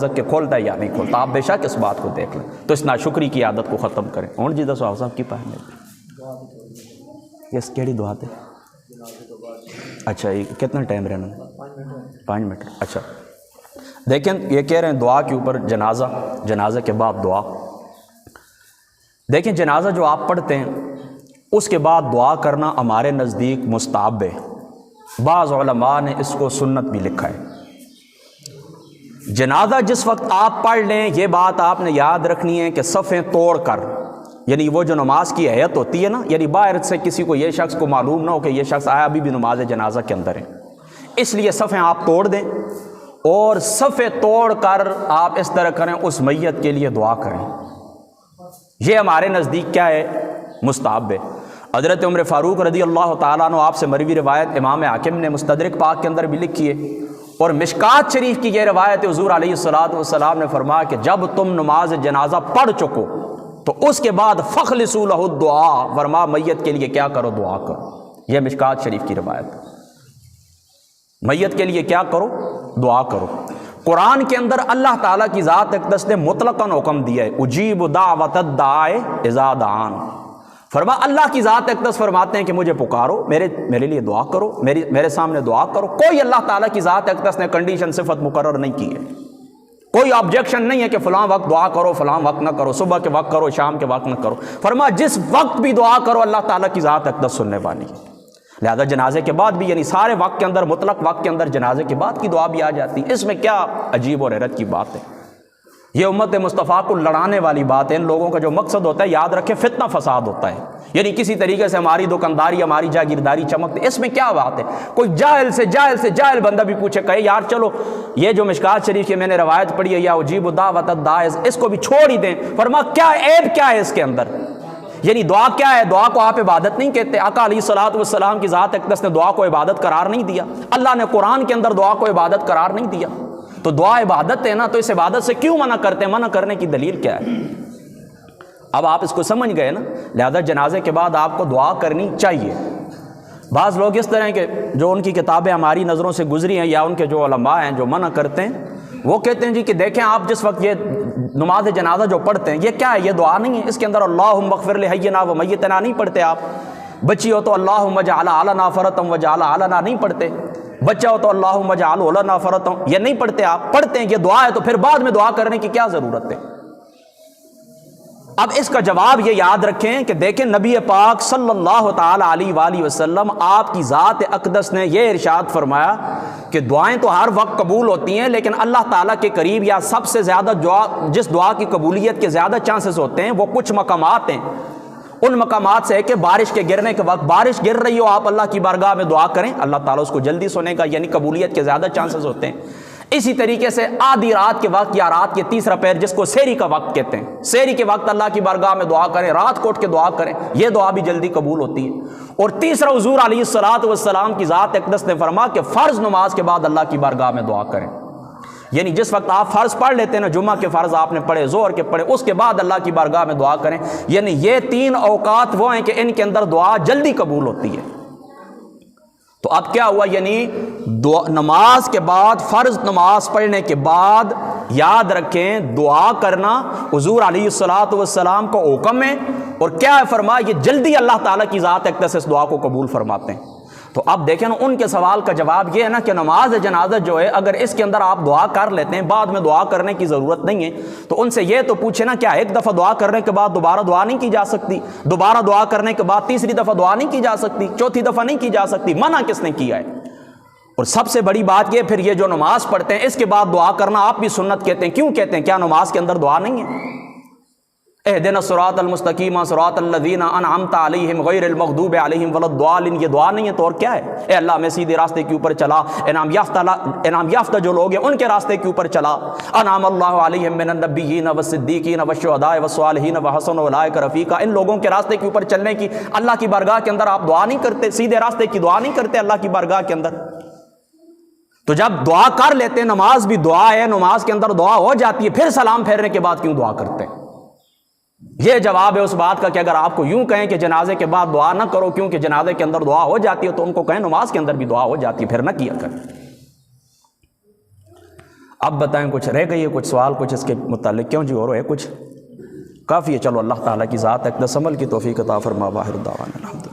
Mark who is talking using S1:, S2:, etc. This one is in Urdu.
S1: کہ کھولتا ہے یا نہیں کھولتا، آپ بے شک اس بات کو دیکھ لیں تو اس ناشکری کی عادت کو ختم کریں۔ اور جی دسو صاحب کی پہنے یس کیڑی دعا تے؟ اچھا یہ کتنا ٹائم رہنا؟ 5 منٹ۔ اچھا دیکھیں یہ کہہ رہے ہیں دعا کے اوپر جنازہ کے بعد دعا۔ دیکھیں جنازہ جو آپ پڑھتے ہیں اس کے بعد دعا کرنا ہمارے نزدیک مستحب ہے، بعض علماء نے اس کو سنت بھی لکھا ہے۔ جنازہ جس وقت آپ پڑھ لیں یہ بات آپ نے یاد رکھنی ہے کہ صفیں توڑ کر، یعنی وہ جو نماز کی ہیئت ہوتی ہے نا، یعنی باہر سے کسی کو یہ شخص کو معلوم نہ ہو کہ یہ شخص آیا ابھی بھی نماز جنازہ کے اندر ہے، اس لیے صفیں آپ توڑ دیں اور صفیں توڑ کر آپ اس طرح کریں، اس میت کے لیے دعا کریں۔ یہ ہمارے نزدیک کیا ہے؟ مستحب ہے۔ حضرت عمر فاروق رضی اللہ تعالیٰ عنہ آپ سے مروی روایت امام حاکم نے مستدرک پاک کے اندر بھی لکھی ہے، اور مشکات شریف کی یہ روایت حضور علیہ الصلوۃ نے فرمایا کہ جب تم نماز جنازہ پڑھ چکو تو اس کے بعد فخلصوا لہ الدعاء، فرما میت کے لیے کیا کرو؟ دعا کرو۔ یہ مشکات شریف کی روایت، میت کے لیے کیا کرو؟ دعا کرو۔ قرآن کے اندر اللہ تعالیٰ کی ذات اقدس نے مطلقاً حکم دیا ہے اجیب دعوت الداع اذا دعان، فرما اللہ کی ذات اقدس فرماتے ہیں کہ مجھے پکارو، میرے لیے دعا کرو، میرے سامنے دعا کرو۔ کوئی اللہ تعالیٰ کی ذات اقدس نے کنڈیشن صفت مقرر نہیں کی ہے، کوئی آبجیکشن نہیں ہے کہ فلاں وقت دعا کرو فلاں وقت نہ کرو، صبح کے وقت کرو شام کے وقت نہ کرو، فرما جس وقت بھی دعا کرو اللہ تعالیٰ کی ذات اقدس سننے والی ہے۔ لہذا جنازے کے بعد بھی، یعنی سارے وقت کے اندر، مطلق وقت کے اندر جنازے کے بعد کی دعا بھی آ جاتی ہے، اس میں کیا عجیب اور حیرت کی بات ہے؟ یہ امت مصطفیٰ کو لڑانے والی بات ہے۔ ان لوگوں کا جو مقصد ہوتا ہے یاد رکھیں فتنہ فساد ہوتا ہے، یعنی کسی طریقے سے ہماری دکانداری ہماری جاگیرداری چمکتے، اس میں کیا بات ہے؟ کوئی جاہل سے جاہل بندہ بھی پوچھے کہے یار چلو یہ جو مشکات شریف کی میں نے روایت پڑھی ہے یا اجیب دعوت الداع، اس کو بھی چھوڑ ہی دیں۔ فرما کیا عیب کیا ہے اس کے اندر؟ یعنی دعا کیا ہے؟ دعا کو آپ عبادت نہیں کہتے؟ آقا علیہ الصلوۃ والسلام کی ذات اقدس نے دعا کو عبادت قرار نہیں دیا، اللہ نے قرآن کے اندر دعا کو عبادت قرار نہیں دیا، تو دعا عبادت ہے نا، تو اس عبادت سے کیوں منع کرتے ہیں؟ منع کرنے کی دلیل کیا ہے؟ اب آپ اس کو سمجھ گئے نا؟ لہذا جنازے کے بعد آپ کو دعا کرنی چاہیے۔ بعض لوگ اس طرح کے جو ان کی کتابیں ہماری نظروں سے گزری ہیں یا ان کے جو علماء ہیں جو منع کرتے ہیں، وہ کہتے ہیں جی کہ دیکھیں آپ جس وقت یہ نماز جنازہ جو پڑھتے ہیں یہ کیا ہے؟ یہ دعا نہیں ہے، اس کے اندر اللہم اغفر لحینا و میتنا نہیں پڑھتے آپ، بچی ہو تو اللہم اجعل لنا فرطا وجعل لنا نہیں پڑھتے، بچہ ہو تو اللہم اجعل لنا فرطا یہ نہیں پڑھتے آپ، پڑھتے ہیں یہ دعا ہے، تو پھر بعد میں دعا کرنے کی کیا ضرورت ہے؟ اب اس کا جواب یہ یاد رکھیں کہ دیکھیں نبی پاک صلی اللہ تعالی علیہ وآلہ وسلم آپ کی ذات اقدس نے یہ ارشاد فرمایا کہ دعائیں تو ہر وقت قبول ہوتی ہیں، لیکن اللہ تعالیٰ کے قریب یا سب سے زیادہ جس دعا کی قبولیت کے زیادہ چانسز ہوتے ہیں وہ کچھ مقامات ہیں۔ ان مقامات سے ہے کہ بارش کے گرنے کے وقت بارش گر رہی ہو، آپ اللہ کی بارگاہ میں دعا کریں، اللہ تعالیٰ اس کو جلدی سنے گا، یعنی قبولیت کے زیادہ چانسز ہوتے ہیں۔ اسی طریقے سے آدھی رات کے وقت یا رات کے تیسرا پہر جس کو سحری کا وقت کہتے ہیں، سحری کے وقت اللہ کی بارگاہ میں دعا کریں، رات کو اٹھ کے دعا کریں، یہ دعا بھی جلدی قبول ہوتی ہے۔ اور تیسرا حضور علیہ الصلوۃ والسلام کی ذات اقدس نے فرمایا کہ فرض نماز کے بعد اللہ کی بارگاہ میں دعا کریں، یعنی جس وقت آپ فرض پڑھ لیتے ہیں نا، جمعہ کے فرض آپ نے پڑھے، ظہر کے پڑھے، اس کے بعد اللہ کی بارگاہ میں دعا کریں، یعنی یہ 3 اوقات وہ ہیں کہ ان کے اندر دعا جلدی قبول ہوتی ہے۔ تو اب کیا ہوا؟ یعنی نماز کے بعد، فرض نماز پڑھنے کے بعد یاد رکھیں دعا کرنا حضور علیہ الصلوۃ والسلام کو حکم ہے، اور کیا ہے فرمایا یہ جلدی اللہ تعالیٰ کی ذات اقدس اس دعا کو قبول فرماتے ہیں۔ تو اب دیکھیں نا ان کے سوال کا جواب یہ ہے نا کہ نماز جنازہ جو ہے اگر اس کے اندر آپ دعا کر لیتے ہیں، بعد میں دعا کرنے کی ضرورت نہیں ہے، تو ان سے یہ تو پوچھے نا کیا ایک دفعہ دعا کرنے کے بعد دوبارہ دعا نہیں کی جا سکتی؟ دوبارہ دعا کرنے کے بعد تیسری دفعہ دعا نہیں کی جا سکتی؟ چوتھی دفعہ نہیں کی جا سکتی؟ منع کس نے کیا ہے؟ اور سب سے بڑی بات یہ پھر یہ جو نماز پڑھتے ہیں اس کے بعد دعا کرنا آپ بھی سنت کہتے ہیں، کیوں کہتے ہیں؟ کیا نماز کے اندر دعا نہیں ہے؟ اہدنا الصراط المستقیم صراط الذین انعمت علیہم غیر المغضوب علیہم ولا الضالین، یہ دعا نہیں ہے تو اور کیا ہے؟ اے اللہ میں سیدھے راستے کے اوپر چلا، انعام یافتہ جو لوگ ہیں ان کے راستے کے اوپر چلا، انعم اللہ علیہم من النبیین والصدیقین والشہداء والصالحین وحسن اولئک رفیقا، ان لوگوں کے راستے کے اوپر چلنے کی اللہ کی بارگاہ کے اندر آپ دعا نہیں کرتے؟ سیدھے راستے کی دعا نہیں کرتے اللہ کی بارگاہ کے اندر؟ تو جب دعا کر لیتے ہیں، نماز بھی دعا ہے، نماز کے اندر دعا ہو جاتی ہے، پھر سلام پھیرنے کے بعد کیوں دعا کرتے ہیں؟ یہ جواب ہے اس بات کا کہ اگر آپ کو یوں کہیں کہ جنازے کے بعد دعا نہ کرو کیونکہ جنازے کے اندر دعا ہو جاتی ہے، تو ان کو کہیں نماز کے اندر بھی دعا ہو جاتی ہے، پھر نہ کیا کریں۔ اب بتائیں کچھ رہ گئی ہے کچھ سوال کچھ اس کے متعلق؟ کیوں جی اور ہے کچھ؟ کافی ہے، چلو اللہ تعالیٰ کی ذات اقدس عمل کی توفیق عطا فرما، باہر الدعوانا الحمدللہ۔